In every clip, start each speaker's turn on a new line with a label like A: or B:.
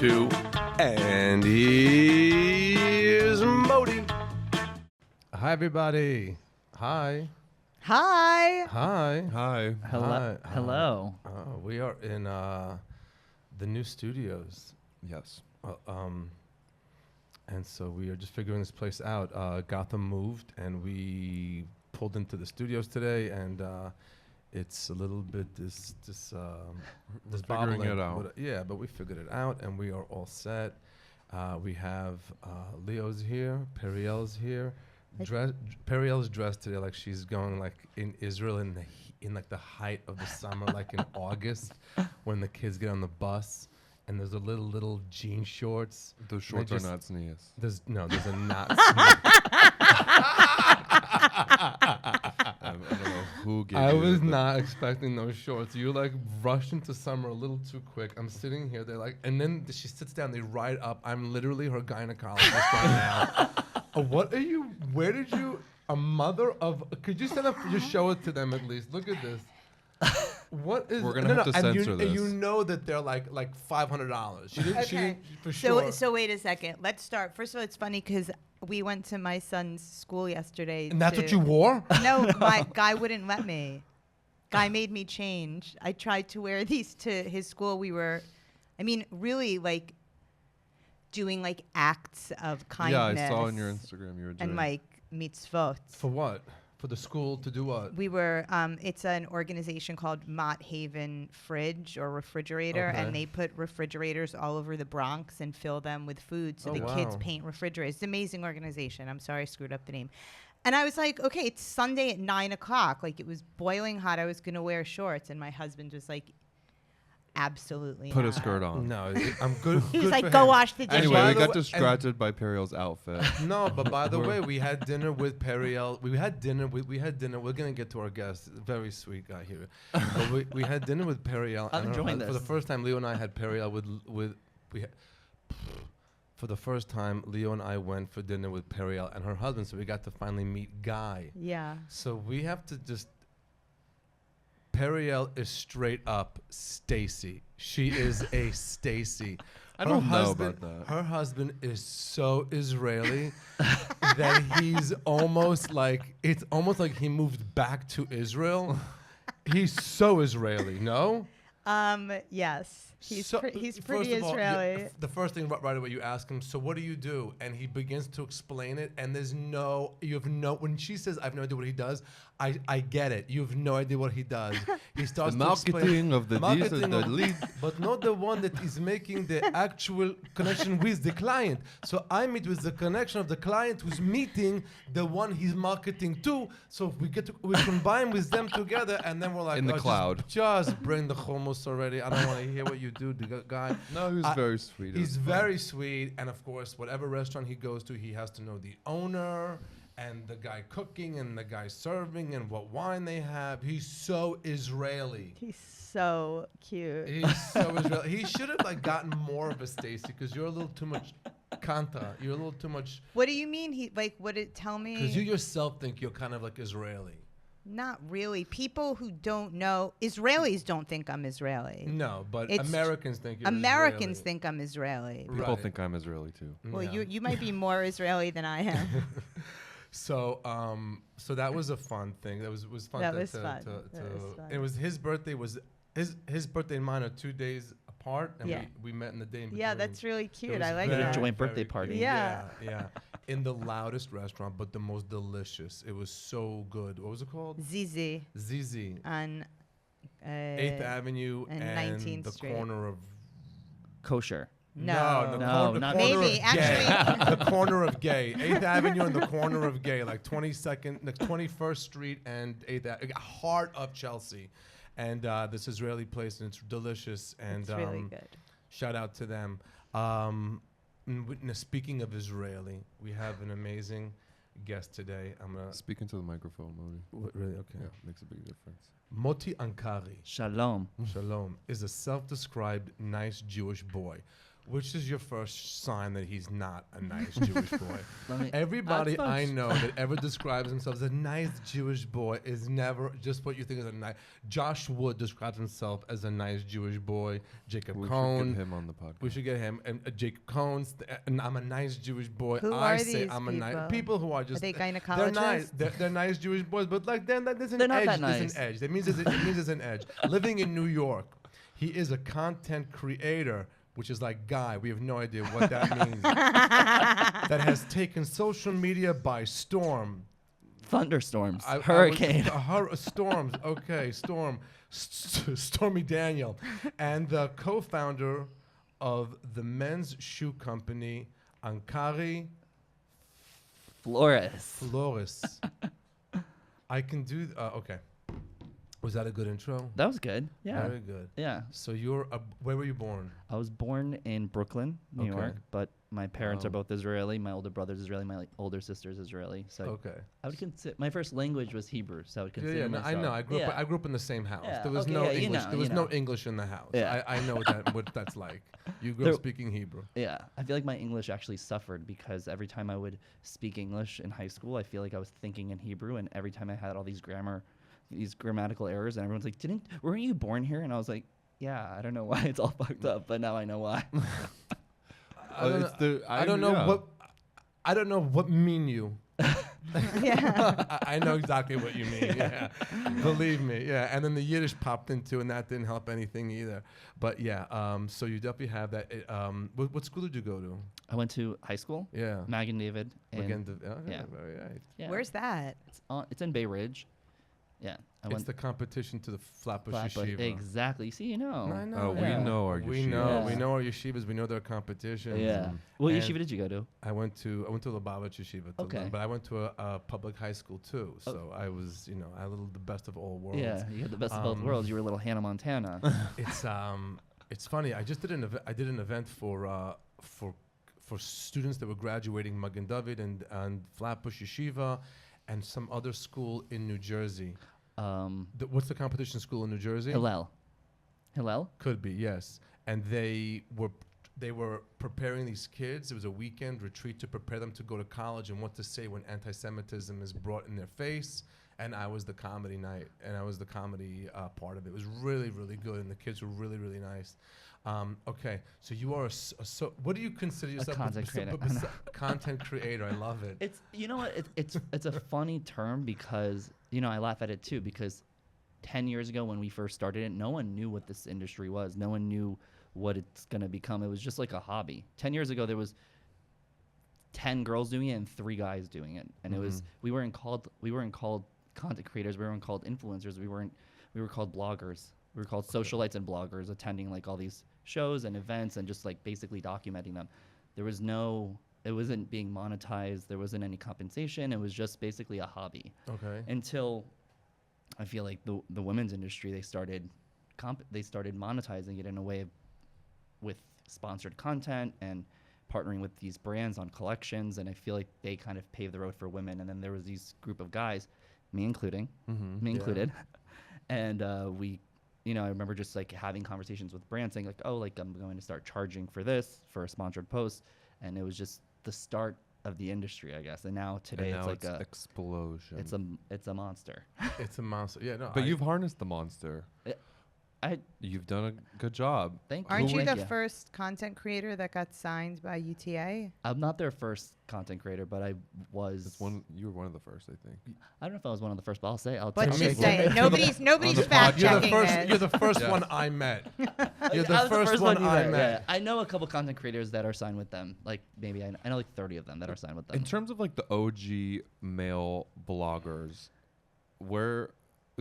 A: 2, and here's Moti.
B: Hi, everybody. Hi.
C: Hi.
B: Hi.
A: Hi.
B: Hi.
D: Hello.
B: We are in the new studios.
A: Yes.
B: And so we are just figuring this place out. Gotham moved, and we pulled into the studios today, and it's a little bit this
A: Figuring it out.
B: But we figured it out, and we are all set. We have Leo's here, Periel's here. Periel's dressed today like she's going like in Israel in like the height of the summer, like in August, when the kids get on the bus. And there's a little jean shorts.
A: Those shorts are not sneeze.
B: There's a not
A: I don't know who gave
B: I
A: you
B: was
A: that.
B: not expecting those shorts. You like rushed into summer a little too quick. I'm sitting here, they're like, and then she sits down, they ride up. I'm literally her gynecologist right now. Where did you, a mother of, could you stand up and just show it to them at least? Look at this. What is?
A: We're gonna have to censor this.
B: And you know that they're like $500. She didn't for
C: So
B: sure.
C: so wait a second. Let's start. First of all, it's funny because we went to my son's school yesterday.
B: And that's what you wore?
C: No, my guy wouldn't let me. Guy made me change. I tried to wear these to his school. We were, really like doing like acts of kindness.
A: Yeah, I saw on your Instagram you were doing.
C: And like mitzvot.
B: For what? For the school to do what?
C: We were, it's an organization called Mott Haven Fridge or Refrigerator,
B: Okay.
C: and they put refrigerators all over the Bronx and fill them with food so the kids paint refrigerators. It's an amazing organization. I'm sorry I screwed up the name. And I was like, okay, it's Sunday at 9 o'clock. Like, it was boiling hot. I was going to wear shorts. And my husband was like, absolutely
A: Put a
C: not.
A: skirt on.
B: No, I'm good.
C: He
B: good
C: was like,
B: for
C: go
B: him.
C: wash the dishes.
A: Anyway, we
B: By the
A: got
B: way-
A: distracted by Periel's outfit.
B: No, but by the way, we had dinner with Periel. We had dinner. We're gonna get to our guest. Very sweet guy here. But we had dinner with Periel.
D: I'm
B: and
D: enjoying
B: for
D: this.
B: the first time, Leo and I had Periel for the first time, Leo and I went for dinner with Periel and her husband. So we got to finally meet Guy.
C: Yeah.
B: So we have to just. Periel is straight up Stacy. She is a Stacy.
A: I don't know about that.
B: Her husband is so Israeli that he's almost like, it's almost like he moved back to Israel. He's so Israeli, no?
C: Yes. He's
B: So-
C: pretty
B: first of all,
C: Israeli.
B: the first thing right away you ask him, so what do you do? And he begins to explain it, and when she says, I have no idea what he does, I get it. You have no idea what he does. He starts
A: The
B: to explain-
A: marketing of the these and the lead.
B: but not the one that is making the actual connection with the client. So I meet with the connection of the client who's meeting the one he's marketing to. So we combine with them together, and then we're like,
A: In the cloud.
B: Just bring the hummus already. I don't want to hear what you do, guy.
A: No, he was very sweet. It
B: He's
A: was fun.
B: very sweet, and of course, whatever restaurant he goes to, he has to know the owner and the guy cooking and the guy serving and what wine they have. He's so Israeli.
C: He's so cute.
B: He's so Israeli. He should have like gotten more of a Stacy because you're a little too much kanta. You're a little too much.
C: What do you mean? Tell me.
B: Because you yourself think you're kind of like Israeli.
C: Not really. People who don't know, Israelis don't think I'm Israeli.
B: No, but
C: It's
B: Americans think you're
C: Americans
B: Israeli.
C: think I'm Israeli.
A: People
B: Right.
A: think I'm Israeli too.
C: Well,
B: Yeah.
C: you might be more Israeli than I am.
B: So that was a fun thing. That was fun.
C: That
B: to-
C: was
B: to-
C: fun.
B: to-
C: That was fun.
B: It was his birthday. His birthday and mine are 2 days apart, and
C: Yeah.
B: we met in the day in
C: Yeah,
B: between.
C: that's really cute.
B: was
C: I like
B: very,
D: a
C: that.
D: joint birthday
B: very
D: party.
B: cute.
C: Yeah.
B: Yeah. In the loudest restaurant, but the most delicious. It was so good. What was it called?
C: Zizi
B: Zizi.
C: on
B: 8th Avenue
C: and
B: and
C: 19th
B: the
C: Street.
B: corner of
C: No,
D: Kosher.
B: the
D: No,
B: corner
D: not
B: of
C: Maybe,
B: Gay.
C: actually.
B: The corner of Gay. 8th Avenue and the corner of Gay, like 21st Street and 8th Avenue, heart of Chelsea. And this Israeli place, and it's delicious. And
C: It's really good.
B: shout out to them. Speaking of Israeli, we have an amazing guest today. I'm gonna
A: Speak into the microphone, Moti.
B: really okay.
A: Yeah, makes a big difference.
B: Moti Ankari,
D: Shalom.
B: Shalom, is a self-described nice Jewish boy Which is your first sign that he's not a nice Jewish boy?
D: Let me-
B: Everybody
D: That's
B: I
D: fine.
B: know that ever describes themselves as a nice Jewish boy is never just what you think is a nice. Josh Wood describes himself as a nice Jewish boy. Jacob
A: We should
B: Cohn.
A: get him on the podcast.
B: We should get him. And Jacob Cohn. And I'm a nice Jewish boy.
C: Who
B: I
C: are
B: say
C: these
B: I'm a nice
C: people?
B: people who are
C: Are
B: just.
C: they
B: They're
C: gynecologists?
B: nice. They're nice Jewish boys, but like then there's an
D: They're not
B: edge.
D: that
B: There's
D: nice.
B: an edge. That means there's an edge. Living in New York, he is a content creator, which is like guy. We have no idea what that means. That has taken social media by storm.
D: Thunderstorms,
B: I
D: hurricane.
B: Storms. Okay, storm. Stormy Daniel, and the co-founder of the men's shoe company Ankari
D: Floruss.
B: I can do. Okay. Was that a good intro?
D: That was good. Yeah.
B: Very good.
D: Yeah.
B: So where were you born?
D: I was born in Brooklyn, New
B: Okay.
D: York, but my parents are
B: Wow.
D: both Israeli. My older brother's Israeli. My older sister's Israeli. So
B: Okay.
D: I would consider my first language was Hebrew. So I would
B: Yeah,
D: consider
B: yeah. No, I
D: myself.
B: know.
D: Yeah.
B: I grew up in the same house.
D: Yeah,
B: There was
D: okay,
B: no
D: yeah, you
B: English.
D: know,
B: There was
D: you
B: no
D: know.
B: English in the house.
D: Yeah.
B: I know what that's like. You grew
D: There-
B: up speaking Hebrew.
D: Yeah, I feel like my English actually suffered because every time I would speak English in high school, I feel like I was thinking in Hebrew, and every time I had all these grammatical errors, and everyone's like, weren't you born here? And I was like, yeah, I don't know why it's all fucked up, but now I know why.
B: I don't know what mean you.
C: Yeah.
B: I know exactly what you mean. Yeah, believe me. Yeah, and then the Yiddish popped into, and that didn't help anything either. But yeah, so you definitely have that. What school did you go to?
D: I went to high school,
B: Yeah,
D: Magen David. And yeah.
B: very right.
D: yeah.
C: Where's that?
D: It's in Bay Ridge. Yeah, I
B: It's
D: went
B: the competition to the Flatbush
D: Flatbush.
B: Yeshiva.
D: Exactly. See, you know.
B: I know.
A: Oh,
D: Yeah.
A: we know our
B: We
A: yeshivas.
B: know.
D: Yeah.
B: We know our yeshivas. We know their competitions.
D: Yeah. What
B: And
D: yeshiva did you go to?
B: I went to Lubavitch Yeshiva,
D: Okay.
B: but I went to a public high school too. So I was, I had the best of all worlds.
D: Yeah, you had the best of both worlds. You were a little Hannah Montana.
B: It's funny. I just did I did an event for students that were graduating Magen David and Flatbush Yeshiva, and some other school in New Jersey. What's the competition school in New Jersey?
D: Hillel?
B: Could be, yes. And they were preparing these kids. It was a weekend retreat to prepare them to go to college and what to say when anti-Semitism is brought in their face. And I was the comedy night, and I was the comedy part of it. It was really, really good, and the kids were really, really nice. Okay, so you are what do you consider yourself?
D: content creator.
B: Content creator. I love it.
D: It's you know what it's a funny term because I laugh at it too because 10 years ago when we first started it, no one knew what this industry was. No one knew what it's gonna become. It was just like a hobby. 10 years ago there was 10 girls doing it and 3 guys doing it, and it was we weren't called content creators. We weren't called influencers. We were called bloggers. We were called socialites and bloggers, attending like all these shows and events and just like basically documenting them. It wasn't being monetized. There wasn't any compensation. It was just basically a hobby.
B: Okay.
D: Until I feel like the women's industry, they started monetizing it in a way with sponsored content and partnering with these brands on collections. And I feel like they kind of paved the road for women. And then there was these group of guys, me included, and I remember just like having conversations with brands saying like, oh, like I'm going to start charging for this for a sponsored post, and it was just the start of the industry, I guess. And now today
A: And now
D: it's like
A: explosion.
D: it's a monster.
B: It's a monster. Yeah, no.
A: But you've harnessed the monster. You've done a good job.
D: Thank you.
C: Aren't you
D: Thank
C: the first content creator that got signed by UTA?
D: I'm not their first content creator, but I was.
A: You were one of the first, I think.
D: I don't know if I was one of the first, but I'll say.
C: But
D: tell
C: just
D: you.
C: say it. Nobody's
B: You're
C: fact
B: the
C: checking
B: first.
C: this.
B: You're the first
A: Yeah.
B: one I met. You're
D: I
B: the
D: was
B: first one
D: you
B: I
D: met.
B: met.
D: Yeah. I know a couple content creators that are signed with them. Like maybe I know like 30 of them that are signed with them.
A: In terms of like the OG male bloggers,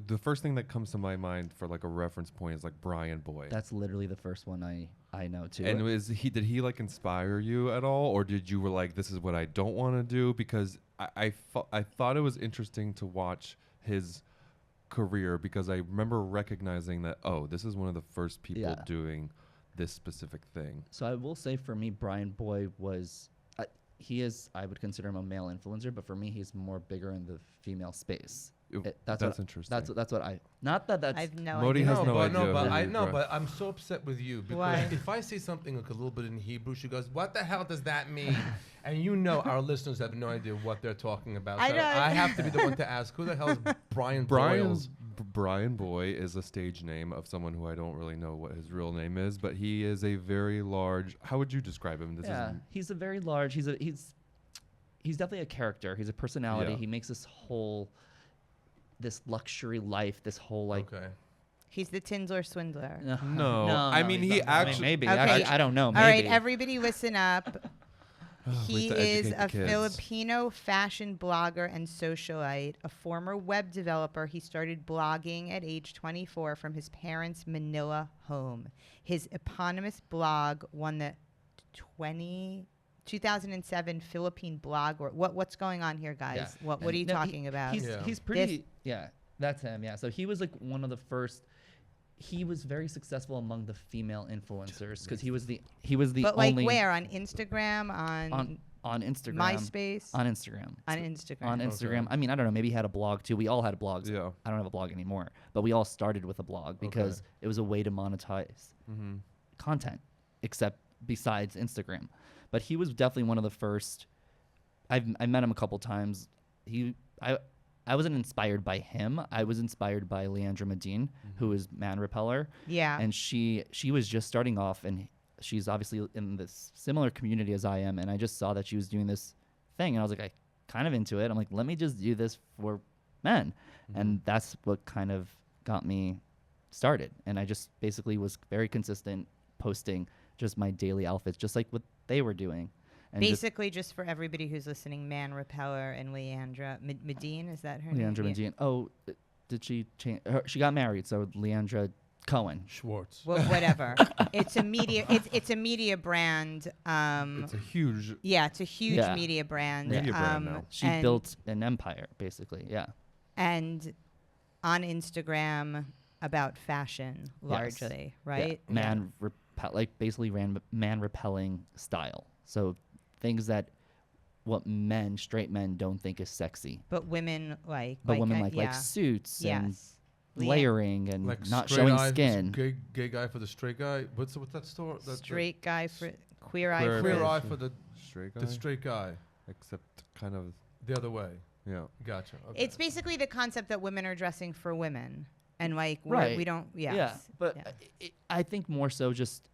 A: the first thing that comes to my mind for like a reference point is like Brian Boyd.
D: That's literally the first one I know too.
A: And did he like inspire you at all, or did you were like, this is what I don't want to do? Because I thought it was interesting to watch his career, because I remember recognizing that, oh, this is one of the first people doing this specific thing.
D: So I will say for me, Brian Boyd was, I would consider him a male influencer, but for me, he's more bigger in the female space.
A: That's interesting.
D: That's what I. Not that that's.
C: I've no
A: Moti
C: idea.
A: has no idea.
B: But I'm so upset with you because
C: Why?
B: if I say something like a little bit in Hebrew, she goes, "What the hell does that mean?" And you know our listeners have no idea what they're talking about.
C: I
B: So
C: know.
B: I have to be the one to ask, who the hell is Brian Boyles?
A: Brian Boy is a stage name of someone who I don't really know what his real name is, but he is a very large. How would you describe him?
D: He's a very large. He's definitely a character. He's a personality.
A: Yeah.
D: He makes this luxury life. This whole like.
B: Okay.
C: He's the Tinsler swindler.
A: No. I mean,
D: he's
A: he
D: not. I mean,
A: actually.
D: maybe.
C: Okay.
D: I don't know.
C: All
D: Maybe.
C: right, everybody listen up.
A: We
C: He
A: have to
C: is
A: educate the
C: a
A: kids.
C: Filipino fashion blogger and socialite, a former web developer. He started blogging at age 24 from his parents' Manila home. His eponymous blog won the 2007 Philippine Blog. What's going on here, guys?
D: Yeah.
C: What are you talking about?
D: He's pretty. That's him. Yeah. So he was like one of the first. He was very successful among the female influencers because he was the
C: But
D: only.
C: like where? On Instagram?
D: On Instagram.
C: MySpace?
D: On Instagram.
C: On Instagram.
D: On Instagram. I mean, I don't know. Maybe he had a blog too. We all had blogs.
A: Yeah.
D: I don't have a blog anymore, but we all started with a blog because it was a way to monetize content, except besides Instagram. But he was definitely one of the first. I met him a couple times. I wasn't inspired by him. I was inspired by Leandra Medine, who is Man Repeller.
C: Yeah.
D: And she was just starting off, and she's obviously in this similar community as I am. And I just saw that she was doing this thing, and I was like, I kind of into it. I'm like, let me just do this for men, and that's what kind of got me started. And I just basically was very consistent, posting just my daily outfits, just like what they were doing. And
C: basically, just for everybody who's listening, Man Repeller and Leandra Medine, is that her name?
D: Leandra Medine. Oh, did she change? She got married, so Leandra Cohen.
B: Schwartz.
C: Well, whatever. It's a media. It's a media brand.
A: It's a huge.
C: Yeah, it's a huge media brand.
A: Media brand now.
D: She built an empire, basically. Yeah.
C: And on Instagram about fashion, largely, right?
D: Yeah. Basically man repelling style. So things that what straight men don't think is sexy.
C: But women like.
D: But women like suits and
C: Yes.
D: layering and
B: Like
D: not
B: straight
D: showing
B: eye,
D: skin.
B: Gay guy for the straight guy. What's that store?
C: Straight guy for queer eye.
A: Queer
B: Queer
C: for
B: eye for the
A: Straight guy.
B: straight guy.
A: Except kind of.
B: The other way.
A: Yeah.
B: Gotcha. Okay.
C: It's basically the concept that women are dressing for women, and like
D: Right.
C: we don't. Yes.
D: Yeah, but
C: Yeah.
D: I think more so just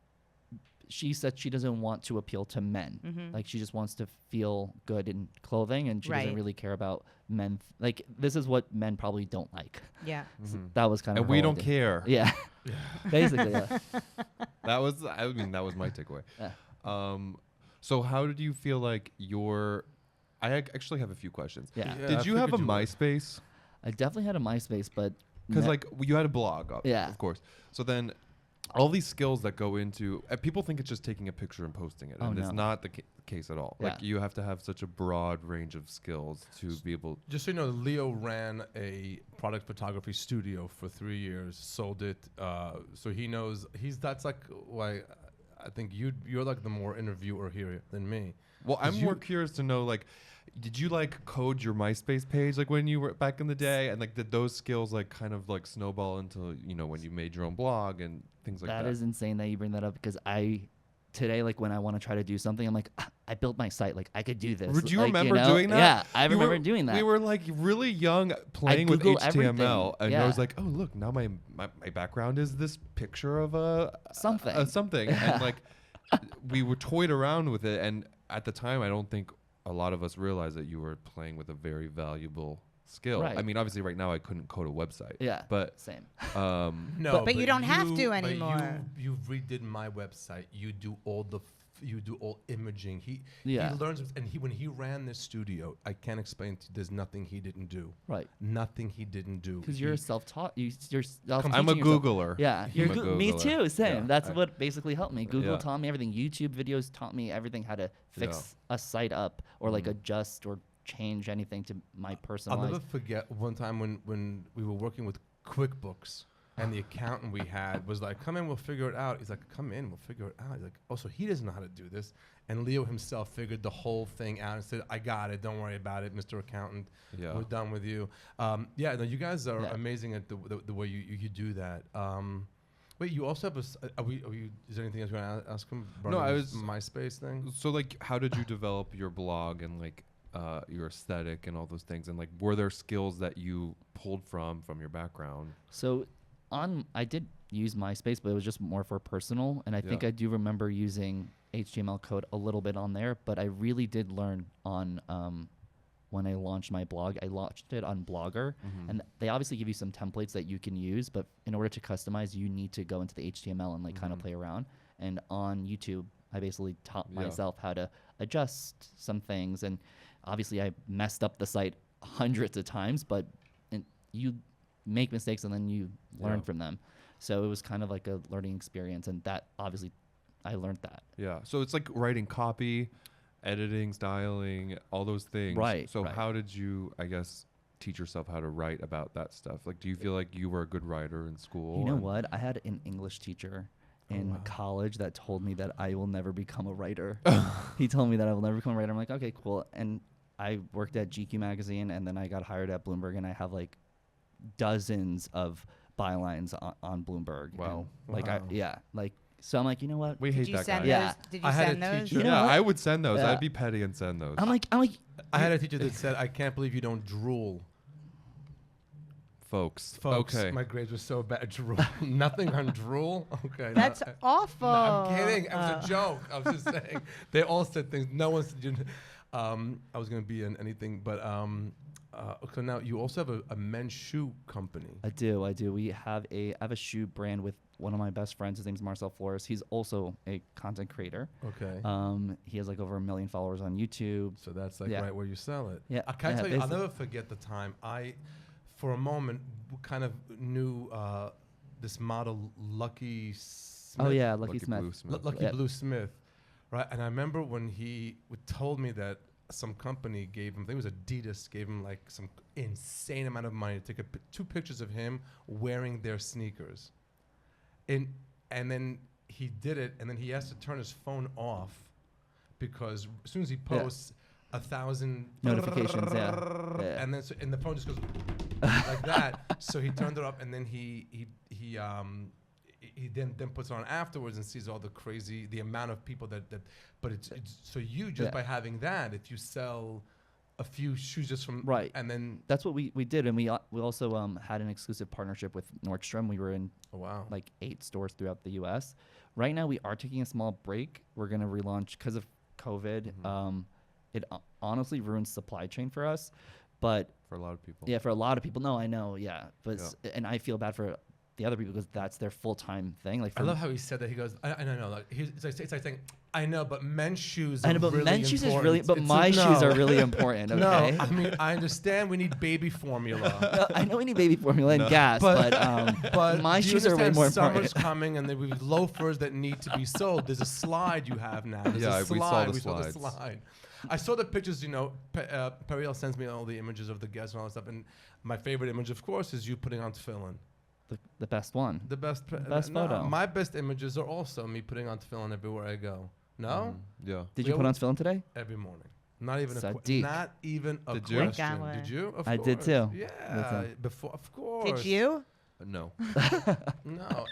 D: she said she doesn't want to appeal to men.
C: Mhm.
D: Like she just wants to feel good in clothing, and she doesn't
C: Right.
D: really care about men. Like this is what men probably don't like.
C: Yeah.
D: So that was kind of.
A: And we don't care.
D: Yeah, basically. Yeah.
A: That was. I mean, that was my takeaway.
D: Yeah.
A: So how did you feel like your? I actually have a few questions.
D: Yeah.
B: Yeah,
A: Did
B: I
A: you have a
B: figured you would.
A: MySpace?
D: I definitely had a MySpace, but
A: Because
D: ne-
A: like you had a blog,
D: Yeah.
A: of course. So then, all these skills that go into people think it's just taking a picture and posting it,
D: Oh,
A: and it's
D: no.
A: not the case at all. Like
D: Yeah.
A: you have to have such a broad range of skills to be able.
B: Just so you know, Leo ran a product photography studio for 3 years, sold it. So he knows. That's like why I think you're like the more interviewer here than me.
A: Well, I'm
B: 'Cause
A: more curious to know like. Did you like code your MySpace page like when you were back in the day, and like did those skills like kind of like snowball into when you made your own blog and things like that?
D: That is insane that you bring that up because today like when I want to try to do something, I'm like, I built my site, like I could do this.
A: Would you
D: Like,
A: remember
D: know?
A: doing that?
D: Yeah, I
A: You
D: remember
A: were-
D: doing that.
A: We were like really young playing with
D: Google
A: HTML,
D: everything.
A: and I was
D: Yeah.
A: like, oh look, now my background is this picture of
D: Something.
A: something, and like we were toyed around with it, and at the time, I don't think a lot of us realized that you were playing with a very valuable skill.
D: Right.
A: I mean, obviously, right now I couldn't code a website.
D: Yeah,
A: but
D: same.
B: No,
C: But you don't have to anymore.
B: You redid my website. You do all imaging. He
D: Yeah.
B: learns, and when he ran this studio, I can't explain to you, there's nothing he didn't do.
D: Right.
B: Nothing he didn't do.
D: Because
B: He-
D: you're self-taught. You're
A: I'm a Googler.
D: Yeah,
A: I'm a
D: me
A: Googler.
D: too. Same.
A: Yeah.
D: That's what basically helped me. Google
A: Yeah.
D: taught me everything. YouTube videos taught me everything how to fix a site up or like adjust or change anything to my
B: I'll
D: personalized.
B: never forget one time when we were working with QuickBooks. And the accountant we had was like, come in, we'll figure it out. He's like, come in, we'll figure it out. He's like, oh, so he doesn't know how to do this. And Leo himself figured the whole thing out and said, I got it. Don't worry about it, Mr. Accountant.
A: Yeah.
B: We're done with you. Yeah, no, you guys are
D: Yeah.
B: amazing at the way you do that. Wait, you also have is there anything else you want to ask him?
A: No, I was
B: MySpace thing.
A: So like, how did you develop your blog and like your aesthetic and all those things? And like, were there skills that you pulled from your background?
D: So I did use MySpace, but it was just more for personal. And I think I do remember using HTML code a little bit on there, but I really did learn on when I launched my blog. I launched it on Blogger, and they obviously give you some templates that you can use, but in order to customize, you need to go into the HTML and like kind of play around. And on YouTube, I basically taught myself how to adjust some things, and obviously I messed up the site hundreds of times, but you make mistakes and then you learn from them. So it was kind of like a learning experience, and that obviously I learned that.
A: Yeah. So it's like writing copy, editing, styling, all those things.
D: Right.
A: So how did you, I guess, teach yourself how to write about that stuff? Like, do you feel like you were a good writer in school?
D: You know what? I had an English teacher in college that told me that I will never become a writer. He told me that I will never become a writer. I'm like, okay, cool. And I worked at GQ magazine, and then I got hired at Bloomberg, and I have like dozens of bylines on Bloomberg.
A: Wow.
D: And, so I'm like, you know what?
A: We hate that guy.
C: Yeah. Did you
B: I had
C: send
B: a
C: those?
B: teacher-
D: You know
A: Yeah,
D: what?
A: I would send those.
D: Yeah.
A: I'd be petty and send those.
D: I'm like,
B: I had a teacher that said, I can't believe you don't drool.
A: Folks.
B: Folks,
A: Okay.
B: my grades were so bad. Drool. Nothing on drool? Okay.
C: That's awful.
B: No, I'm kidding. It was a joke. I was just saying. They all said things. No one said, I was going to be in anything. But so now you also have a men's shoe company.
D: I do. I have a shoe brand with one of my best friends. His name's Marcel Floruss. He's also a content creator.
B: Okay.
D: He has like over 1 million followers on YouTube.
B: So that's like right where you sell it.
D: Yeah.
B: I can't tell you, I'll
D: basically.
B: never forget the time for a moment, kind of knew this model, Lucky Smith.
D: Oh yeah, Lucky Smith.
A: Blue Smith.
B: Lucky Blue Smith, right? And I remember when he told me that some company gave him, I think it was Adidas, gave him like some insane amount of money to take 2 pictures of him wearing their sneakers. And then he did it, and then he has to turn his phone off because as soon as he posts, 1,000
D: notifications,
B: and then and the phone just goes like that. So he turned it off, and then he then puts it on afterwards and sees all the amount of people that but it's so you just by having that, if you sell a few shoes just from and then
D: that's what we did, and we also had an exclusive partnership with Nordstrom. We were in like 8 stores throughout the U.S. Right now we are taking a small break. We're gonna relaunch because of COVID. It honestly ruins supply chain for us, but
A: For a lot of people.
D: yeah, for a lot of people. No, I know, but and I feel bad for the other people because that's their full-time thing. Like
B: I love how he said that. He goes, I know, like it's like saying, I know, but men's shoes.
D: I know, but
B: really
D: men's shoes is
B: important.
D: really, but my shoes are really important. Okay?
B: No, I mean I understand we need baby formula.
D: I know we need baby formula and gas, but my
B: do you
D: shoes are way
B: understand
D: more
B: summer's
D: important.
B: coming, and we have loafers that need to be sold. There's a slide you have now. There's a
A: we
B: slide.
A: saw the slides.
B: slide. I saw the pictures. Periel sends me all the images of the guests and all that stuff. And my favorite image, of course, is you putting on tefillin.
D: The best one.
B: The best
D: photo.
B: My best images are also me putting on tefillin everywhere I go. No?
A: Yeah.
D: Did you put on tefillin today?
B: Every morning. Not even
D: Sadiq.
B: not even a
A: Did you?
B: question.
C: Thank God.
B: Did you? Of
D: I
B: course.
D: did too.
B: Yeah. Before, of course.
C: Did you?
A: No.
B: No.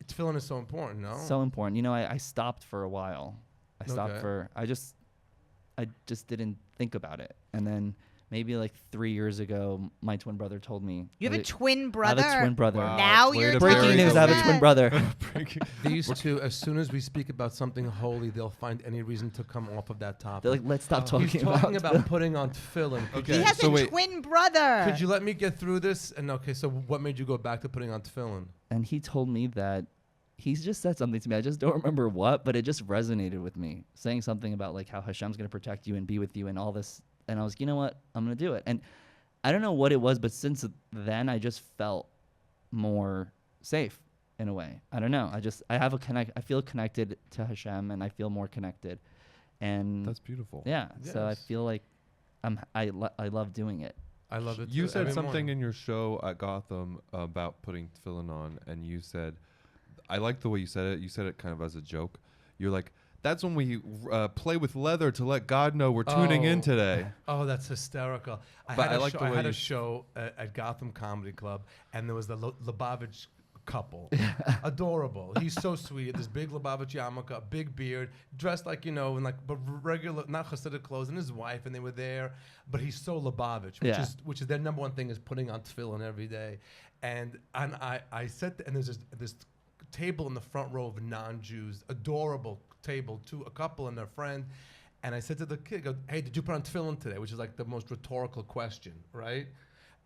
B: Tefillin is so important, no?
D: So important. You know, I stopped for a while. I just didn't think about it. And then maybe like 3 years ago, my twin brother told me.
C: You have a twin brother?
D: I have a twin brother.
A: Wow.
C: Now
A: Way
C: you're
A: to
D: Breaking
A: bury
D: news,
A: the
D: I have a
A: lead.
D: twin brother.
B: These two, as soon as we speak about something holy, they'll find any reason to come off of that topic.
D: They're like, let's stop talking
B: He's talking about putting on tefillin.
A: Okay.
C: He has
A: so
C: a
A: wait.
C: twin brother.
B: Could you let me get through this? And okay, so what made you go back to putting on tefillin?
D: And he told me that he's just said something to me. I just don't remember what, but it just resonated with me. Saying something about like how Hashem's going to protect you and be with you and all this. And I was, you know what? I'm going to do it. And I don't know what it was, but since then I just felt more safe in a way. I don't know. I feel connected to Hashem, and I feel more connected. And
A: That's beautiful.
D: yeah. So I
B: Yes.
D: feel like I love doing it.
B: I love it.
A: You
B: too,
A: said
B: every
A: something
B: morning.
A: in your show at Gotham about putting tefillin on, and you said, I like the way you said it. You said it kind of as a joke. You're like, that's when we play with leather to let God know we're tuning in today.
B: Oh, that's hysterical. I had a show at Gotham Comedy Club, and there was the Lubavitch couple. Adorable. He's so sweet. This big Lubavitch yarmulke, a big beard, dressed like, in like but regular, not Hasidic clothes, and his wife, and they were there. But he's so Lubavitch, which is their number one thing, is putting on tefillin every day. And I said, and there's this table in the front row of non-Jews, adorable table, a couple and their friend. And I said to the kid, hey, did you put on tefillin today? Which is like the most rhetorical question, right?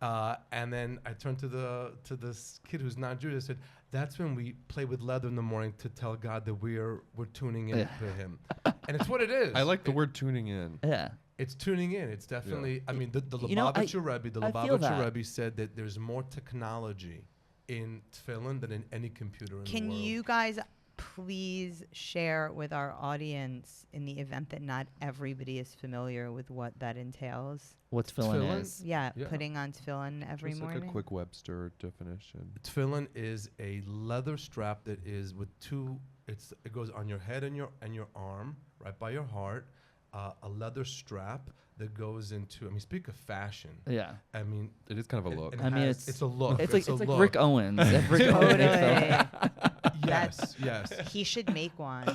B: And then I turned to this kid who's not Jewish. I said, that's when we play with leather in the morning to tell God that we're tuning in to him. And it's what it is.
A: I like the word tuning in.
D: Yeah.
B: It's tuning in. It's definitely, I mean, the Lubavitcher Rebbe said that there's more technology in tefillin than in any computer in the world.
C: Can you guys please share with our audience, in the event that not everybody is familiar with what that entails?
D: What tefillin is?
C: Yeah, putting on tefillin every
A: Just
C: morning.
A: like a quick Webster definition.
B: Tefillin is a leather strap that is with it goes on your head and your arm, right by your heart. A leather strap that goes into, I mean, speak of fashion.
D: Yeah.
A: I mean, it is kind of a look.
B: It's a look.
D: It's like Rick Owens. Rick Owens.
B: Yes.
C: He should make one.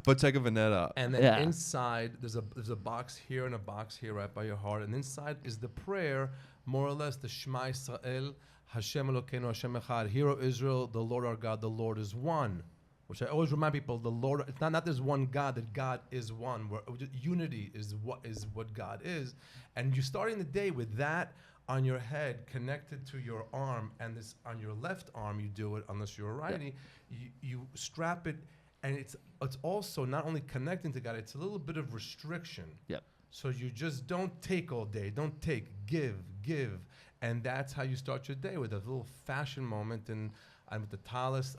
A: Bottega Veneta.
B: And then inside, there's a box here and a box here right by your heart. And inside is the prayer, more or less, the Shema Yisrael, Hashem Elokeinu Hashem Echad. Hear, O Israel, the Lord our God, the Lord is one. Which I always remind people, the Lord, it's not there's one God, that God is one. Unity is what God is. And you're starting the day with that on your head connected to your arm, and this on your left arm you do it, unless you're a righty. You strap it, and it's also not only connecting to God, it's a little bit of restriction.
D: Yep.
B: So you just don't take all day. Don't take, give. And that's how you start your day, with a little fashion moment. And I'm with the tallis.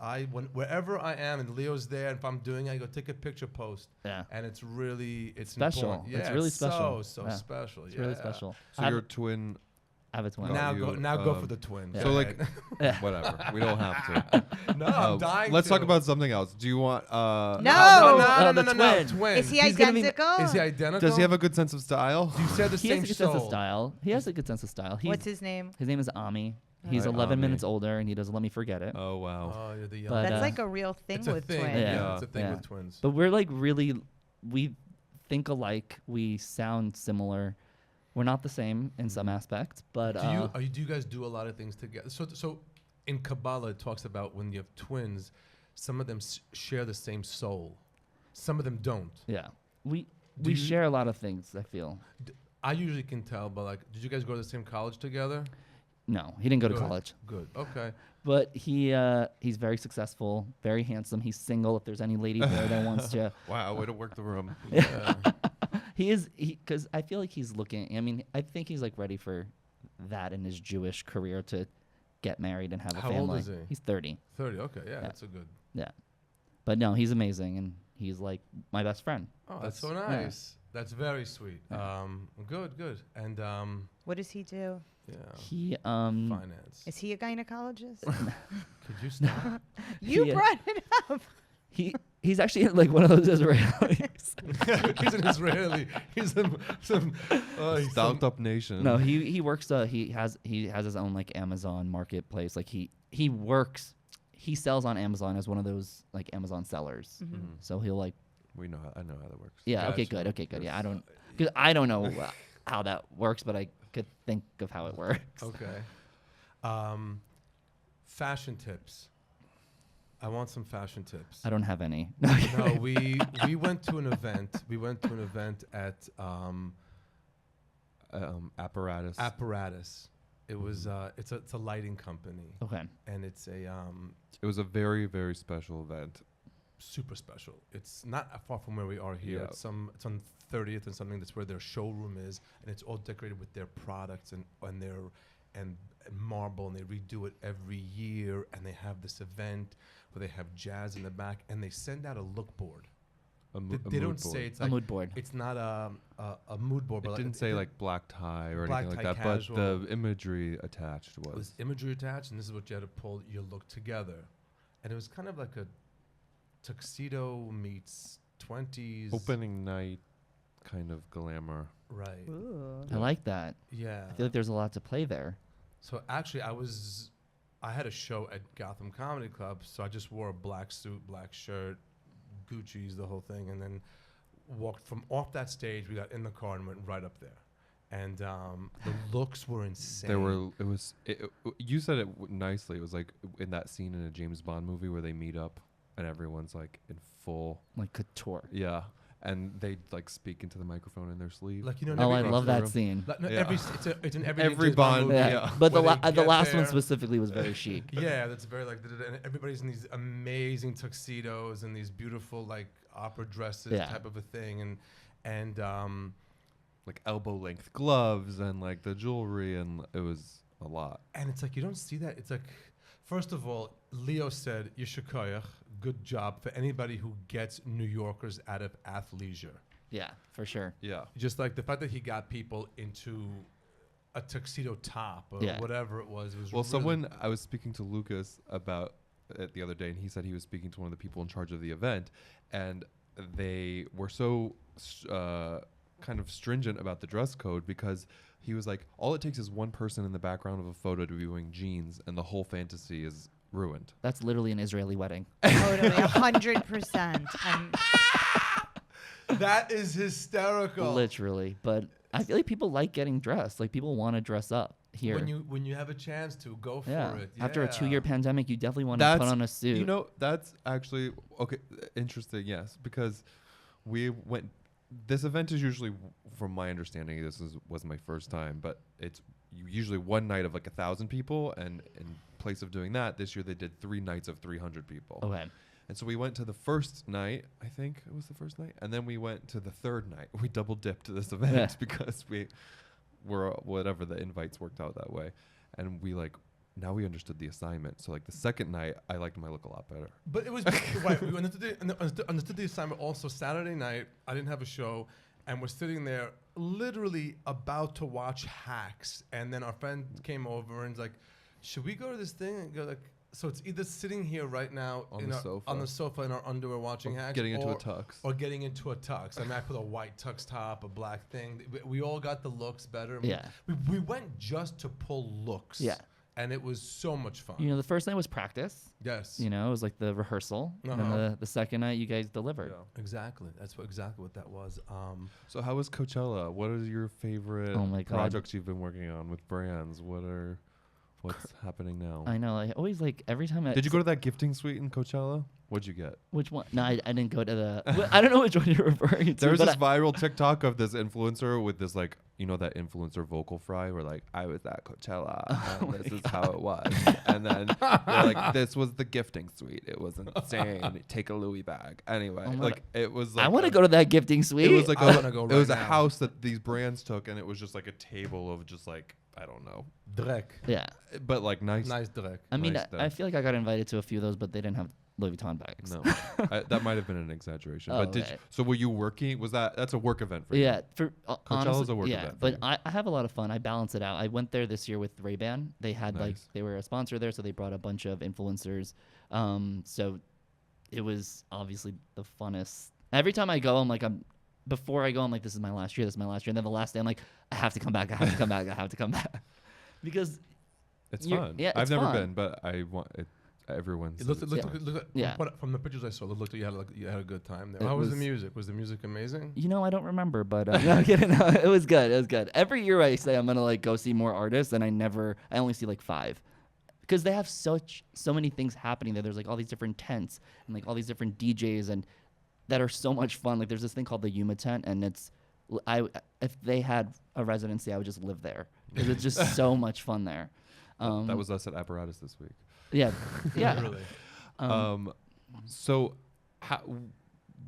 B: Wherever I am, and Leo's there, and if I'm doing it, I go take a picture, post.
D: Yeah.
B: And it's really, it's
D: special.
B: important. Yeah,
D: it's really special.
B: So
D: yeah.
B: special.
D: It's really special.
A: So you're a twin.
D: I have a twin.
B: Now go for the twin.
A: So whatever. We don't have to.
B: No, I'm dying.
A: Let's talk about something else. Do you want?
B: No. Twin.
C: Is he identical?
B: Is he identical?
A: Does he have a good sense of style?
B: You said the
D: He
B: same
D: has a good sense of style. He has a good sense of style.
C: What's his name?
D: His name is Ami. He's 11 minutes older, and he doesn't let me forget it.
A: Oh, wow.
B: Oh, you're the young.
D: But,
C: That's like a real thing with twins.
B: Yeah, it's a thing with twins.
D: But we're like we think alike. We sound similar. We're not the same in some aspects, but
B: do you guys do a lot of things together? So in Kabbalah, it talks about when you have twins, some of them share the same soul, some of them don't.
D: Yeah, we share a lot of things. I feel.
B: I usually can tell, but like, did you guys go to the same college together?
D: No, he didn't go to college.
B: Good. Okay.
D: But he's very successful, very handsome. He's single. If there's any lady there that wants to.
A: Wow, way to work the room.
B: Yeah.
D: Because I feel like he's looking. I mean, I think he's like ready for that in his Jewish career, to get married and have a family.
B: How old is he?
D: He's 30.
B: 30. Okay. Yeah, that's a good.
D: Yeah, but no, he's amazing, and he's like my best friend.
B: Oh, that's so nice. Yeah. That's very sweet. Good. And
C: what does he do?
B: Yeah.
D: He
B: finance.
C: Is he a gynecologist?
B: Could you stop?
C: You brought it up.
D: He's actually like one of those Israelis.
B: He's an Israeli. He's some
A: Stout up nation.
D: No, he works. He has his own like Amazon marketplace. Like he sells on Amazon as one of those like Amazon sellers. Mm-hmm. So he'll like.
A: I know how that works.
D: Yeah.
B: Gotcha.
D: Okay. Good. Yeah. I don't know how that works, but I could think of how it works.
B: Okay. Fashion tips. I want some fashion tips.
D: I don't have any.
B: No, we went to an event. We went to an event at
A: Apparatus.
B: Apparatus. It was it's a lighting company.
D: Okay.
B: And it's
A: It was a very, very special event.
B: Super special. It's not far from where we are here.
A: Yeah.
B: It's on 30th and something. That's where their showroom is, and it's all decorated with their products and marble, and they redo it every year. And they have this event where they have jazz in the back, and they send out a look board. They don't say it's like
D: a mood board.
B: It's not a mood board.
A: It
B: but
A: didn't say like black tie or anything like that,
B: casual.
A: but the imagery attached
B: It was
A: was.
B: imagery attached, and this is what you had to pull your look together. And it was kind of like tuxedo meets 20s.
A: Opening night kind of glamour.
B: Right.
C: Ooh.
D: I like that.
B: Yeah.
D: I feel like there's a lot to play there.
B: So actually, I had a show at Gotham Comedy Club, so I just wore a black suit, black shirt, Gucci's, the whole thing, and then walked from off that stage. We got in the car and went right up there, and the looks were insane.
A: There were. You said it nicely. It was like in that scene in a James Bond movie where they meet up and everyone's like in full.
D: Like couture.
A: Yeah. And they like speak into the microphone in their sleeve.
B: Like, you know,
D: Oh, I
B: every-
D: love that
A: room.
D: scene.
B: Like, no,
A: Yeah.
B: it's in every
A: Every
B: James Bond
A: Bond,
B: movie.
A: yeah.
D: But
B: where
D: the
B: they
D: last
B: get
D: one
B: there.
D: specifically was very chic.
B: Yeah, that's very like, and everybody's in these amazing tuxedos and these beautiful like opera dresses
D: Yeah.
B: type of a thing, and
A: Like elbow length gloves and like the jewelry, and it was a lot.
B: and it's like you don't see that. It's like, first of all, Leo said Yishikoyach, good job for anybody who gets New Yorkers out of athleisure.
D: Yeah, for sure.
A: Yeah.
B: Just like the fact that he got people into a tuxedo top or
D: Yeah.
B: whatever it was.
A: Well,
B: really
A: I was speaking to Lucas about it the other day, and he said he was speaking to one of the people in charge of the event, and they were so kind of stringent about the dress code because he was like, all it takes is one person in the background of a photo to be wearing jeans, and the whole fantasy is ruined.
D: That's literally an Israeli wedding.
C: Totally, 100%. And
B: that is hysterical.
D: Literally. But I feel like people like getting dressed. Like people want to dress up here.
B: When you have a chance to go for
D: yeah.
B: it.
D: After a
B: Yeah.
D: 2-year pandemic, you definitely want to put on a suit.
A: You know, that's actually okay. Interesting, yes, because we went. This event is usually, from my understanding, was my first time, but it's usually one night of like 1,000 people, and in place of doing that, this year they did 3 nights of 300 people.
D: Okay.
A: And so we went to the first night, I think it was the first night, and then we went to the third night. We double dipped to this event
D: Yeah.
A: because we were whatever the invites worked out that way, and we like now we understood the assignment. So like the second night, I liked my look a lot better.
B: But it was right. We understood the assignment. Also, Saturday night, I didn't have a show, and we're sitting there, literally about to watch Hacks, and then our friend came over and's like, "Should we go to this thing?" And go like, so it's either sitting here right now
A: On the sofa
B: in our underwear watching Hacks,
A: Getting into a tux.
B: or getting into a tux. I mean, I put a white tux top, a black thing. We all got the looks better.
D: Yeah.
B: We went just to pull looks.
D: Yeah.
B: And it was so much fun.
D: You know, the first night was practice.
B: Yes.
D: You know, it was like the rehearsal. And
B: Uh-huh.
D: then the second night, you guys delivered.
B: Exactly. That's exactly what that was.
A: So how was Coachella? What are your favorite
D: Oh my God.
A: projects you've been working on with brands? What's happening now?
D: I know. I always like every time I.
A: Did you go to that gifting suite in Coachella? What'd you get?
D: Which one? No, I didn't go to the. I don't know which one you're referring to.
A: There was
D: but
A: this viral TikTok of this influencer with this like, you know, that influencer vocal fry where like, I was at Coachella and this is how it was. And then they're like, this was the gifting suite. It was insane. Take a Louis bag. Anyway,
D: Oh my
A: like it was like
D: I want to go to that gifting suite.
A: it was like
B: I wanna go
A: it was
B: right
A: a
B: now.
A: house that these brands took, and it was just like a table of just like, I don't know.
B: Drek.
D: Yeah.
A: But like nice.
B: Nice Drek.
D: I mean,
A: Nice
D: I feel like I got invited to a few of those, but they didn't have Louis Vuitton bags.
A: No, that might have been an exaggeration.
D: Oh,
A: But
D: okay.
A: so were you working? That's a work event for you?
D: Yeah, for
A: Coachella's
D: honestly,
A: a work
D: yeah,
A: event for
D: but
A: you.
D: I have a lot of fun. I balance it out. I went there this year with Ray-Ban. They had like
A: Nice.
D: they were a sponsor there, so they brought a bunch of influencers. So it was obviously the funnest. Every time I go, before I go, I'm like, this is my last year. This is my last year. And then the last day, I'm like, I have to come back. I have to come back. I have to come back because
A: It's
D: You're-
A: fun.
D: yeah,
A: I've
D: it's
A: never
D: fun.
A: been, but I want it. Everyone.
B: It looked,
A: says
B: it
A: it's
B: looked,
A: fun.
B: it looked,
D: Yeah.
B: From the pictures I saw, it looked like you had a good time there.
D: It
B: How was the
D: was-
B: music? Was the music amazing?
D: you know I don't remember, but no, I'm kidding. No, it was good. It was good. Every year I say I'm gonna like go see more artists, and I only see like 5. Because they have so many things happening there. There's like all these different tents and like all these different DJs and that are so much fun. Like there's this thing called the Yuma tent, and if they had a residency, I would just live there because it's just so much fun there.
A: That was us at Apparatus this week.
D: Yeah, yeah.
B: Literally.
A: So,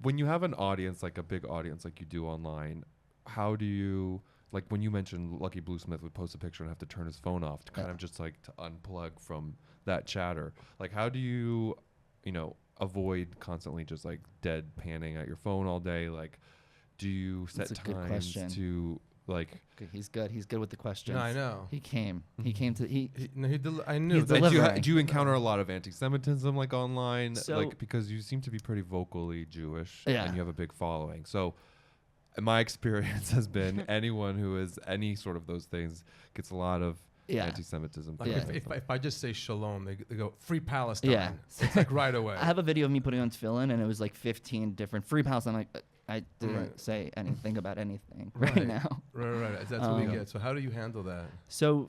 A: when you have an audience, like a big audience, like you do online, how do you like when you mentioned Lucky Bluesmith would post a picture and have to turn his phone off to kind of just like to unplug from that chatter? Like, how do you, avoid constantly just like dead panning at your phone all day? Like, do you set
D: That's a good
A: times
D: question.
A: to like.
D: Okay, he's good. He's good with the questions.
B: No, I know.
D: He came. He came to.
B: I knew.
D: He's
B: That
D: delivering.
A: Do you encounter a lot of anti-Semitism like online,
D: So-
A: like because you seem to be pretty vocally Jewish
D: Yeah.
A: and you have a big following? So, my experience has been anyone who is any sort of those things gets a lot of
D: Yeah.
A: anti-Semitism.
B: like
D: Yeah.
B: if I just say shalom, they go free Palestine.
D: Yeah.
B: It's like right away.
D: I have a video of me putting on tefillin, and it was like 15 different free Palestine. Like, I didn't
B: Right.
D: say anything about anything
B: Right.
D: right now.
B: Right. That's what we
D: Um,
B: get. So how do you handle that?
D: So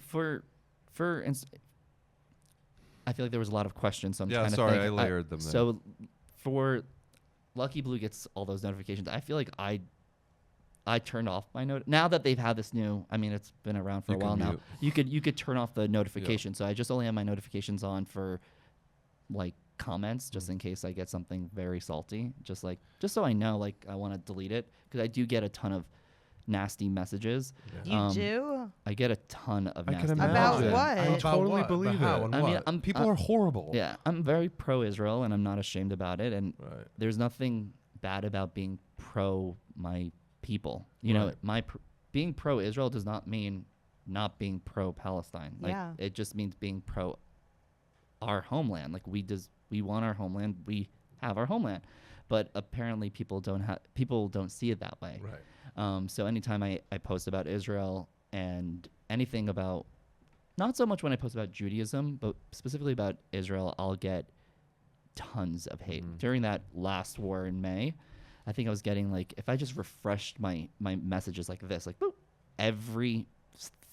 D: I feel like there was a lot of questions. So I'm
A: Yeah,
D: trying to
A: sorry,
D: think.
A: I layered them there.
D: So for Lucky Blue gets all those notifications. I feel like I turned off my note. Now that they've had this new, I mean, it's been around for
A: You
D: a
A: can
D: while now.
A: mute.
D: You could turn off the notification. So I just only have my notifications on for like comments, just in case I get something very salty. Just so I know, like I want to delete it, because I do get a ton of nasty messages.
C: You do?
D: I get a ton of
A: I
D: nasty
A: can
D: messages.
C: About
A: imagine.
C: what?
A: I
C: About
A: totally
B: what?
A: believe
B: But how
A: it.
B: and
D: I mean,
B: what?
A: People are horrible.
D: Yeah, I'm very pro-Israel, and I'm not ashamed about it. And
B: Right.
D: there's nothing bad about being pro my people. You know,
B: Right.
D: being pro-Israel does not mean not being pro-Palestine. Like,
C: Yeah.
D: it just means being pro our homeland. Like, we want our homeland. We have our homeland, but apparently people don't see it that way.
B: Right.
D: So anytime I post about Israel and anything about, not so much when I post about Judaism, but specifically about Israel, I'll get tons of hate. During that last war in May, I think I was getting like, if I just refreshed my messages like this, like boop, every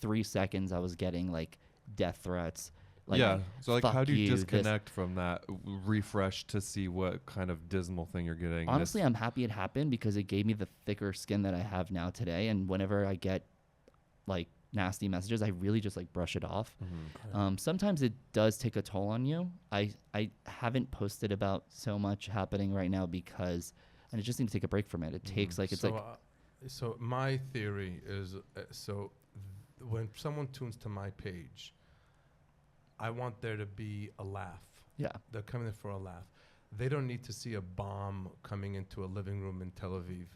D: 3 seconds I was getting like death threats. Like,
A: yeah. So like, how
D: fuck
A: do you
D: this.
A: disconnect from that refresh to see what kind of dismal thing you're getting?
D: Honestly, I'm happy it happened, because it gave me the thicker skin that I have now today. And whenever I get like nasty messages, I really just like brush it off. Sometimes it does take a toll on you. I haven't posted about so much happening right now because I just need to take a break from it. It takes like, it's
B: So my theory is, when someone tunes to my page, I want there to be a laugh.
D: yeah,
B: They're coming in for a laugh. They don't need to see a bomb coming into a living room in Tel Aviv.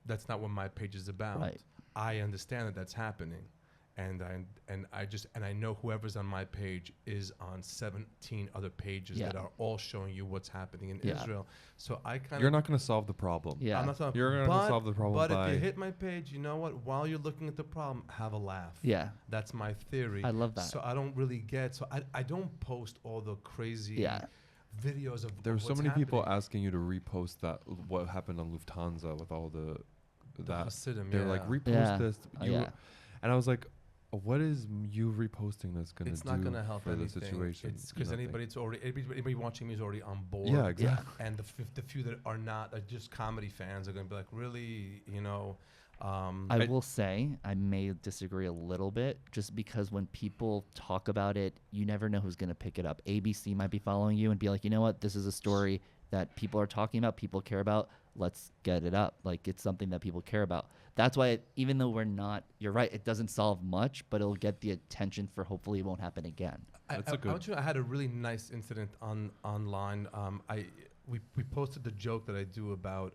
B: That's not what my page is about.
D: Right.
B: I understand that that's happening, and I know whoever's on my page is on 17 other pages
D: Yeah.
B: that are all showing you what's happening in
D: Yeah.
B: Israel. So I kind of
A: You're not going to solve the problem.
D: yeah.
B: I'm not talking,
A: You're going to solve the problem
B: But
A: by.
B: if you hit my page, you know what? While you're looking at the problem, have a laugh.
D: Yeah.
B: That's my theory.
D: I love that.
B: So I don't really get. So I don't post all the crazy
D: Yeah.
B: videos of.
A: There's so
B: what's
A: many people
B: happening.
A: asking you to repost that what happened on Lufthansa with all the that
B: Hasidim,
A: they're like
B: yeah.
A: repost
D: Yeah.
A: this.
D: Yeah.
A: And I was like, what is you reposting this going to do?
B: It's not going to help
A: for the
B: anything.
A: situation?
B: It's because
A: Nothing.
B: anybody watching me is already on board.
A: Yeah, exactly.
B: And the few that are not, are just comedy fans, are going to be like, really, you know.
D: I will say I may disagree a little bit, just because when people talk about it, you never know who's going to pick it up. ABC might be following you and be like, you know what, this is a story that people are talking about, people care about. Let's get it up. Like, it's something that people care about. That's why, even though we're not, you're right, it doesn't solve much, but it'll get the attention for hopefully it won't happen again.
B: I had a really nice incident online. We posted the joke that I do about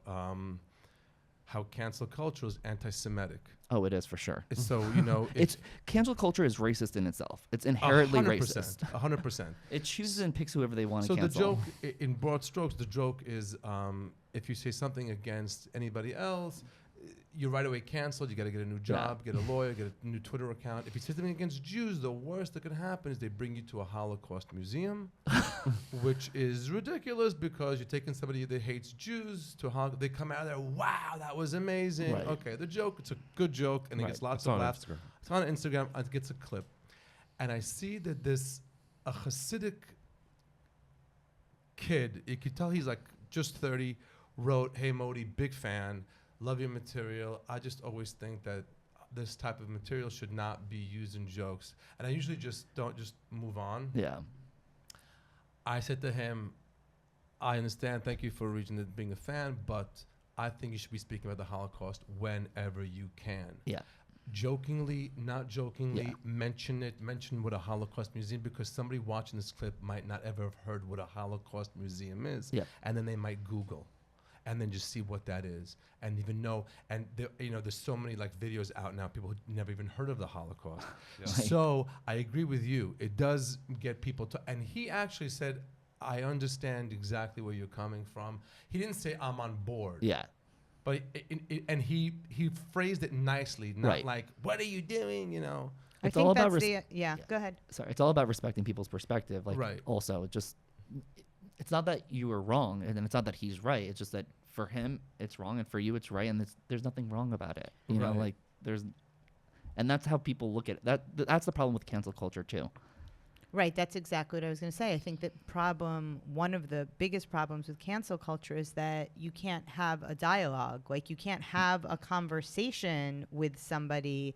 B: how cancel culture is anti-Semitic.
D: Oh, it is for sure.
B: So, you know,
D: It's cancel culture is racist in itself. It's inherently
B: 100%,
D: racist.
B: 100%.
D: It chooses and picks whoever they want to
B: So
D: cancel.
B: the joke, in broad strokes, the joke is if you say something against anybody else, you're right away canceled. You got to get a new job, get a lawyer, get a new Twitter account. If you say something against Jews, the worst that could happen is they bring you to a Holocaust museum, which is ridiculous because you're taking somebody that hates Jews to a Holocaust. They come out of there, wow, that was amazing.
D: Right.
B: Okay, the joke, it's a good joke, and it gets lots
A: It's
B: of
A: on
B: laughs.
A: Instagram.
B: It's on Instagram. It gets a clip. And I see that a Hasidic kid, you could tell he's like just 30, wrote, "Hey Moti, big fan, love your material. I just always think that this type of material should not be used in jokes." And I usually just don't just move on.
D: Yeah.
B: I said to him, "I understand, thank you for being a fan, but I think you should be speaking about the Holocaust whenever you can."
D: Yeah.
B: Jokingly, not jokingly,
D: Yeah.
B: mention what a Holocaust museum, because somebody watching this clip might not ever have heard what a Holocaust museum is.
D: Yeah.
B: And then they might Google. and then just see what that is, and even know. And there's so many like videos out now, people who never even heard of the Holocaust.
A: Yeah.
B: So I agree with you. It does get people to, and he actually said, I understand exactly where you're coming from. He didn't say I'm on board.
D: Yeah.
B: But and he phrased it nicely, not
D: Right.
B: like, what are you doing, you know?
C: I
D: It's
C: think
D: all about
C: that's go ahead.
D: Sorry, it's all about respecting people's perspective. Like,
B: Right.
D: also, just it's not that you were wrong, and then it's not that he's right. It's just that for him it's wrong, and for you it's right, and there's nothing wrong about it. You know,
B: Right.
D: like and that's how people look at it. That's the problem with cancel culture too.
C: Right, that's exactly what I was going to say. I think that one of the biggest problems with cancel culture is that you can't have a dialogue. Like, you can't have a conversation with somebody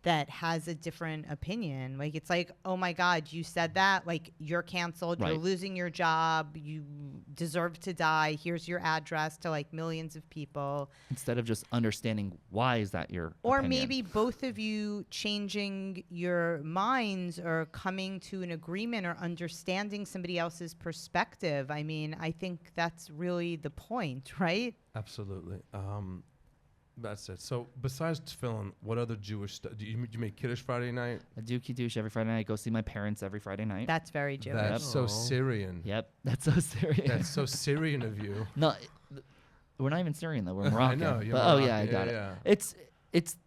C: that has a different opinion. Like, it's like, oh my God, you said that, like, you're canceled, you're
D: Right.
C: losing your job, you deserve to die, here's your address to like millions of people.
D: Instead of just understanding why is that your
C: Or
D: opinion.
C: maybe both of you changing your minds or coming to an agreement or understanding somebody else's perspective. I mean, I think that's really the point, right?
B: Absolutely. That's it. So besides tefillin, what other Jewish stuff? Do you make Kiddush Friday night?
D: I do Kiddush every Friday night. I go see my parents every Friday night.
C: That's very Jewish.
B: That's so
A: Aw.
B: Syrian.
D: Yep, that's so serious.
B: That's so Syrian of you.
D: No, we're not even Syrian though. We're
B: I
D: Moroccan.
B: know, you're
D: But, oh yeah, I
B: Moroccan.
D: got
B: Yeah,
D: it.
B: yeah.
D: It's
B: It's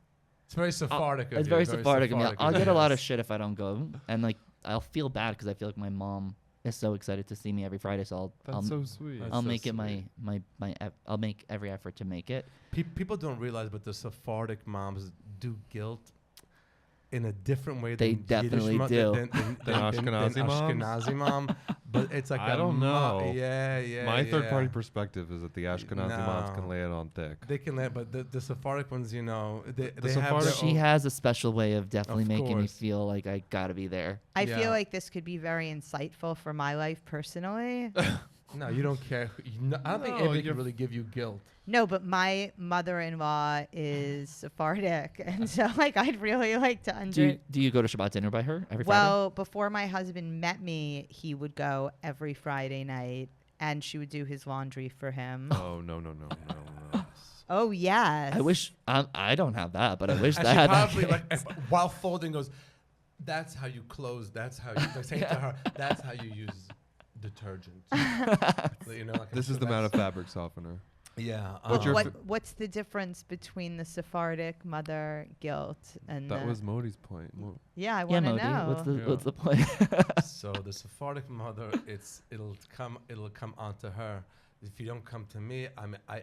B: very Sephardic of
D: it's
B: you.
D: very Sephardic of me. I'll get a lot of
B: yes.
D: shit if I don't go, and like I'll feel bad because I feel like my mom is so excited to see me every Friday. So
A: That's so sweet.
B: That's
D: I'll
B: so
D: make it
B: sweet.
D: I'll make every effort to make it.
B: People don't realize, but the Sephardic moms do guilt in a different way
D: They
B: than
D: definitely
B: Yiddish
D: do.
B: than
A: Ashkenazi moms?
B: Ashkenazi mom. But it's like
A: I don't know.
B: Yeah.
A: My third-party perspective is that the Ashkenazi moms
B: No.
A: can lay it on thick.
B: They can let, but the Sephardic ones, they have
A: Sephardic-
B: their
D: She
B: own-
D: has a special way of definitely
B: Of
D: making me
B: course.
D: feel like I gotta be there.
C: I
B: Yeah.
C: feel like this could be very insightful for my life personally.
B: No, you don't care. I don't think
A: No,
B: anybody
A: you're-
B: can really give you guilt.
C: No, but my mother-in-law is Sephardic, and so like I'd really like to
D: Do you go to Shabbat dinner by her every Friday?
C: Well, before my husband met me, he would go every Friday night, and she would do his laundry for him.
A: Oh no.
C: Oh yes.
D: I wish I don't have that, but I wish
B: And
D: that I
B: she
D: had that.
B: probably while folding goes, "That's how you close. That's how you." Like saying to her, "That's how you use detergent." Like
A: This is the amount of fabric softener.
B: Yeah.
A: What's your
C: What's the difference between the Sephardic mother guilt and
A: That
C: the,
A: was Modi's point.
C: yeah, I
D: Yeah,
C: want to
D: Modi,
C: know.
D: what's the point?
B: So the Sephardic mother, it'll come onto her. If you don't come to me,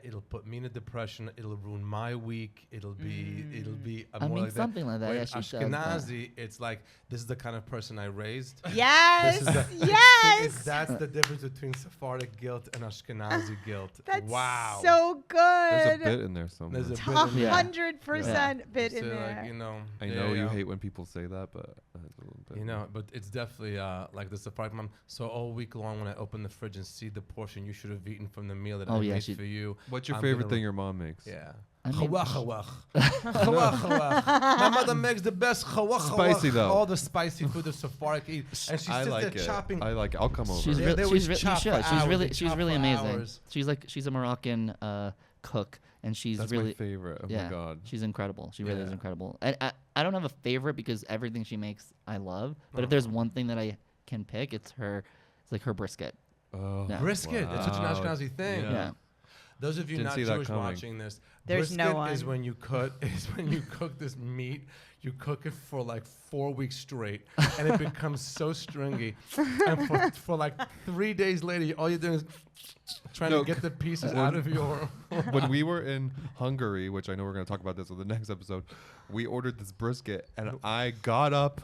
B: it'll put me in a depression. It'll ruin my week. It'll be
D: I
B: more
D: mean,
B: like
D: something like that.
B: Where
D: Yeah, she does, but-
B: Ashkenazi, it's like this is the kind of person I raised.
C: Yes,
B: This is
C: yes.
B: That's the difference between Sephardic guilt and Ashkenazi guilt.
C: That's
B: wow.
C: so
A: There's a
C: good.
A: bit in there somewhere.
B: There's a bit in there.
C: 100% bit in
B: So,
C: there.
B: like,
A: I
B: yeah,
A: know you
B: yeah.
A: hate when people say that, but there's a little bit.
B: But it's definitely like the Sephardic mom. So all week long, when I open the fridge and see the portion you should have eaten from the meal that
D: Oh,
B: I
D: yeah,
B: made
D: she-
B: for you.
A: What's your
B: I'm
A: favorite
B: gonna
A: thing your mom makes?
B: Yeah.
D: I mean-
B: Chawach, chawach. Chawach, chawach. My mother makes the best chawach, chawach.
A: Spicy, though.
B: All the spicy food the Sephardic eat. And she
A: I
B: sits
A: like
B: there
A: it.
B: chopping.
A: I like it. I'll come over.
D: She's
B: They-
D: really,
B: they
D: she's
B: always
D: really,
B: chop for hours.
D: she's
B: They
D: really
B: chop for
D: amazing.
B: hours.
D: She's a Moroccan cook, and she's
A: That's
D: really
A: my favorite. Oh
D: yeah,
A: my god.
D: she's incredible. She really is
B: Yeah.
D: incredible. I don't have a favorite because everything she makes I love. But if
B: Oh.
D: there's one thing that I can pick, it's like her brisket.
A: Oh,
D: Yeah.
B: Brisket. It's such an
A: wow.
B: Ashkenazi thing.
A: Yeah.
D: Yeah.
B: Those of you
A: Didn't
B: not
A: see that
B: Jewish
A: coming.
B: watching this,
C: There's
B: brisket
C: no
B: is
C: one.
B: when you cook this meat. You cook it for like 4 weeks straight, and it becomes so stringy. And for like 3 days later, all you're doing is trying
A: No,
B: to get the pieces
A: when-
B: out of your.
A: When we were in Hungary, which I know we're going to talk about this in the next episode, we ordered this brisket, and I got up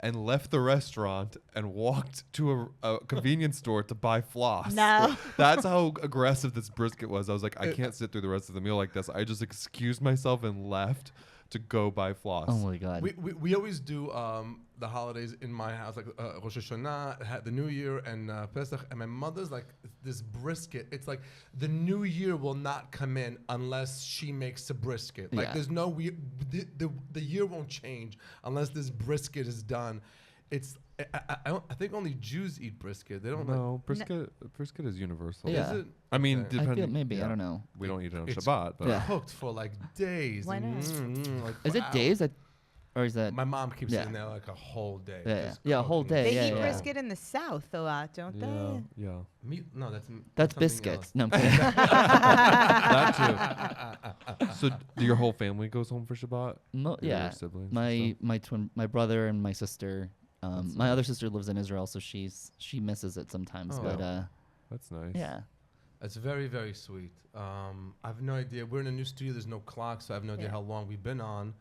A: and left the restaurant and walked to a convenience store to buy floss.
C: No.
A: That's how aggressive this brisket was. I was like, I can't sit through the rest of the meal like this. I just excused myself and left to go buy floss.
D: Oh my god.
B: We always do the holidays in my house, like Rosh Hashanah, the New Year, and Pesach. And my mother's like this brisket. It's like the New Year will not come in unless she makes a brisket. Like
D: Yeah.
B: there's no the year won't change unless this brisket is done. It's I think only Jews eat brisket. They don't.
A: No, brisket is universal.
D: Yeah.
B: Is it?
A: I mean,
B: Okay.
D: I feel
A: depending.
D: maybe, I
A: yeah.
D: don't know.
A: We don't eat it on
B: It's
A: Shabbat, but
D: Yeah.
B: cooked for like days.
C: Why not?
B: Like
D: Is
B: for
D: it
B: hours.
D: days? Or is that?
B: My mom keeps
D: Yeah.
B: it in there like a whole day.
D: Yeah,
B: just
D: yeah, a whole
B: cooking
D: day,
B: it.
C: They
D: yeah,
C: eat
D: yeah.
C: brisket in the South a lot, don't
A: yeah,
C: they?
A: yeah.
B: Meat? No, that's
D: That's
B: something
D: biscuits.
B: else.
D: No, I'm kidding.
A: That too. So your whole family goes home for Shabbat? Your
D: Yeah,
A: siblings and
D: my brother and my sister.
A: That's
D: My
A: nice.
D: other sister lives in Israel, so she misses it sometimes.
B: Oh.
D: But
A: That's nice.
D: yeah,
B: It's very, very sweet. I have no idea. We're in a new studio. There's no clock, so I have no idea
C: Yeah.
B: how long we've been on.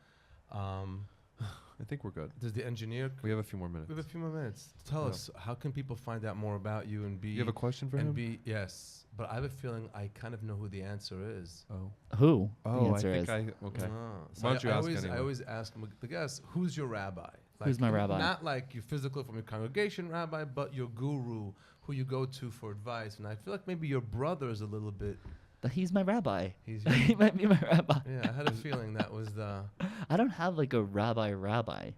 A: I think we're good.
B: Does the engineer?
A: We have a few more minutes.
B: We have a few more minutes. Tell
A: Yeah.
B: us, how can people find out more about you and be?
A: You have a question for
B: and
A: him?
B: be yes, but I have a feeling I kind of know who the answer is.
A: Oh.
D: who? The
A: Oh, I
D: answer
A: think
D: is
A: okay.
B: So
A: Why don't you
B: I
A: ask
B: always,
A: anyway?
B: I always ask the guest, who's your rabbi?
D: Who's my rabbi?
B: Not like your physical from your congregation rabbi, but your guru, who you go to for advice. And I feel like maybe your brother is a little bit.
D: He's my rabbi.
B: He's
D: He might be my rabbi.
B: yeah, I had a feeling that was the.
D: I don't have like a rabbi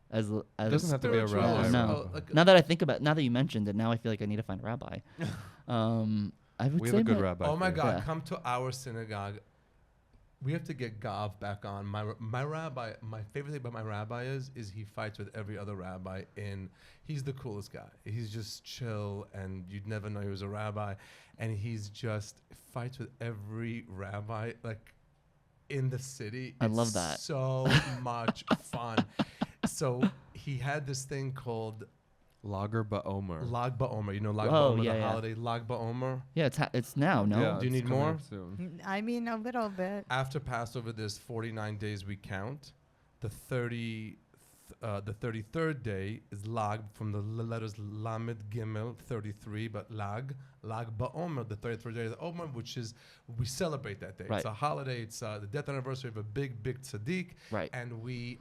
D: as
A: It doesn't have to be a
B: spiritual-
A: rabbi.
D: Yeah, no.
B: oh, like
D: Now that I think about, now that you mentioned it, now I feel like I need to find a rabbi. I would
A: We
D: say
A: have a good
D: my-
A: rabbi.
B: oh my
A: for you.
B: God!
D: Yeah.
B: Come to our synagogue. We have to get Gav back on. My rabbi. My favorite thing about my rabbi is he fights with every other rabbi. He's the coolest guy. He's just chill, and you'd never know he was a rabbi. And he's just fights with every rabbi like in the city.
D: I
B: It's
D: love that.
B: So much fun. So he had this thing called
A: Lager Ba'omer.
B: Lag BaOmer. You know Lag
D: Oh,
B: BaOmer,
D: yeah,
B: the
D: yeah.
B: holiday. Lag BaOmer.
D: Yeah, it's now. No.
A: Yeah,
B: Do you
A: it's
B: need
A: coming
B: more?
A: up soon.
C: I mean, a little bit.
B: After Passover, there's 49 days we count. The 33rd day is Lag from the letters Lamed Gimel 33, but Lag BaOmer, the 33rd day of the Omer, which is we celebrate that day.
D: Right.
B: It's a holiday. It's the death anniversary of a big tzaddik,
D: Right.
B: and we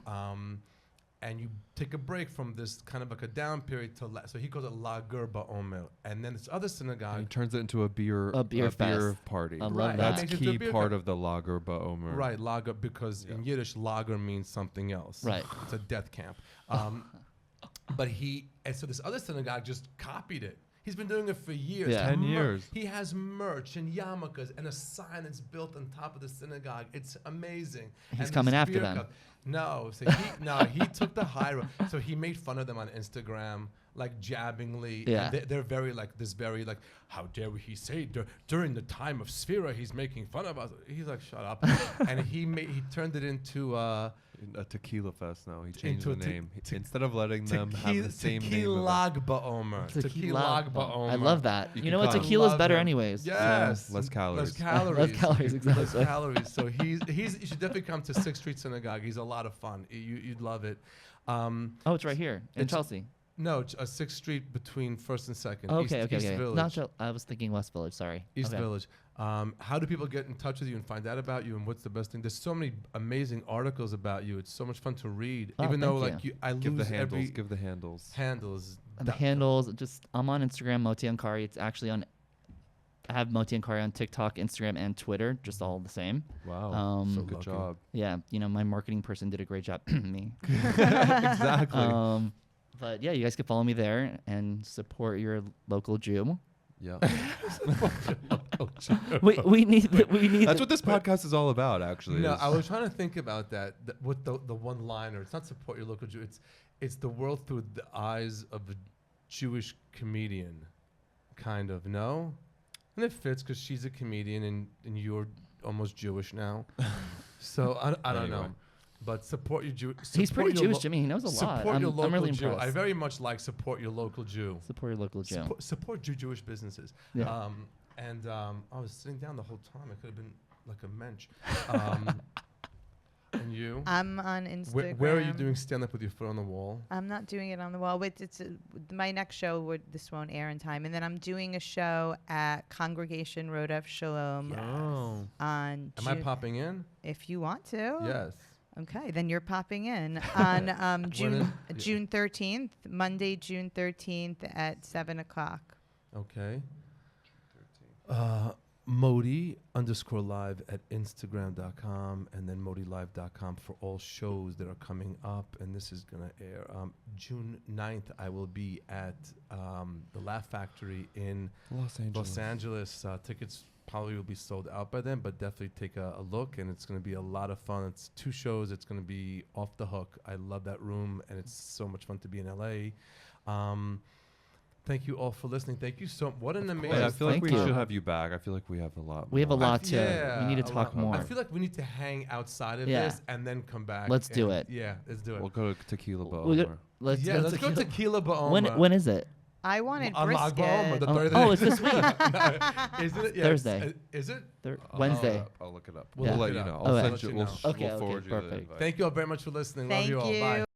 B: and you take a break from this kind of like a down period to so he calls it Lager BaOmer, and then this other
A: And he
B: synagogue.
A: turns it into a beer
D: fest.
A: party.
D: I love
B: Right.
D: that.
A: That's
B: Makes it into a
A: key
B: beer
A: part
B: cup.
A: of the Lager Ba'omer.
B: Right, lager, because in
A: Yeah.
B: Yiddish, lager means something else.
D: Right.
B: It's a death camp. But so this other synagogue just copied it. He's been doing it for years.
D: Yeah.
A: 10 years.
B: He has merch and yarmulkes and a sign that's built on top of the synagogue. It's amazing.
D: He's
B: And
D: coming
B: this
D: after
B: beer
D: them.
B: cup. No, so he took the high road. So he made fun of them on Instagram, like jabbingly.
D: Yeah.
B: And they're very like this, very like, how dare he say during the time of Sphira he's making fun of us. He's like, shut up. And he turned it into
A: A tequila fest now. He changed
B: Into
A: the
B: a
A: name. Instead of letting them have the same name.
B: Tequila BaOmer. Tequila BaOmer.
D: I love that.
A: You
D: You
A: can
D: know what?
A: call him.
D: Tequila's
B: Love
D: better
B: him.
D: anyways.
B: Yes.
A: Less calories.
B: Less calories.
D: Less calories, exactly.
B: Less calories. So you should definitely come to 6th Street Synagogue. He's a lot of fun. You'd love it.
D: Oh, it's right here in
B: It's-
D: Chelsea.
B: No, 6th Street between 1st and 2nd.
D: Okay,
B: East
D: okay.
B: Village.
D: Not I was thinking West Village. Sorry.
B: East
D: Okay.
B: Village. How do people get in touch with you and find out about you, and what's the best thing? There's so many amazing articles about you. It's so much fun to read.
D: Oh,
B: Even though
D: thank
B: like
D: you.
B: I
A: Give the
B: lose
A: handles.
B: every
A: Give the handles.
B: handles.
D: The handles, I'm on Instagram, Moti Ankari. It's actually on. I have Moti Ankari on TikTok, Instagram, and Twitter, just all the same.
A: Wow.
D: So
A: Good
B: lucky.
A: job.
D: Yeah, my marketing person did a great job. Me.
A: Exactly.
D: But yeah, you guys can follow me there and support your local Jew.
A: Yeah.
D: we need
A: That's what this podcast is all about, actually.
B: No,
A: is-
B: I was trying to think about that. With the one liner, it's not support your local Jew. It's the world through the eyes of a Jewish comedian, kind of. No, and it fits because she's a comedian and you're almost Jewish now. So I don't know.
A: Anyway.
B: But support your Jew.
D: He's pretty
B: support your
D: Jewish, Jimmy. He knows a lot.
B: Support your local
D: I'm really
B: Jew.
D: impressed.
B: I very much like support your local Jew.
D: Support your local Jew.
B: Support Jewish businesses.
D: Yeah.
B: I was sitting down the whole time. I could have been like a mensch. And you?
C: I'm on Instagram.
B: Where are you doing stand up with your foot on the wall?
C: I'm not doing it on the wall. But my next show. This won't air in time, and then I'm doing a show at Congregation Rodef Shalom
A: Oh.
C: on.
B: Am I popping in?
C: If you want to.
B: Yes.
C: Okay, then you're popping in on June
B: yeah.
C: June 13th, Monday, June 13th at 7:00.
B: Okay. Moti_live at Instagram.com, and then MotiLive.com for all shows that are coming up. And this is going to air June 9th. I will be at the Laugh Factory in Los Angeles. Tickets probably will be sold out by then, but definitely take a look, and it's going to be a lot of fun. It's 2 shows. It's going to be off the hook. I love that room, and it's so much fun to be in LA. Thank you all for listening. Thank you so much. What an amazing...
A: I feel like we
D: Thank you.
A: should have you back. I feel like we have a lot.
D: We have a
A: more.
D: lot to. We need to
B: a
D: talk
B: lot.
D: more.
B: I feel like we need to hang outside of
D: Yeah.
B: this and then come back.
D: Let's do it.
B: Yeah, let's do it.
A: We'll go to Tequila
D: We'll
A: Bowl.
D: go- let's
B: Let's go Tequila Baoma.
D: When is it?
C: I wanted
B: On Lag Baoma,
C: brisket.
B: the
D: Oh,
B: third
D: oh, it's this week.
B: No, isn't it? Yeah,
D: Thursday.
B: Is it?
D: Wednesday.
A: I'll look it up.
B: We'll
A: We'll
B: look
A: let
B: it
A: you
B: up.
A: know.
B: I'll
A: I'll
B: let
A: send
B: you
A: you.
B: know.
A: We'll
D: Okay,
A: forward you
D: perfect.
A: the invite.
B: Thank you all very much for listening.
C: Thank
B: Love you all.
C: you.
B: Bye.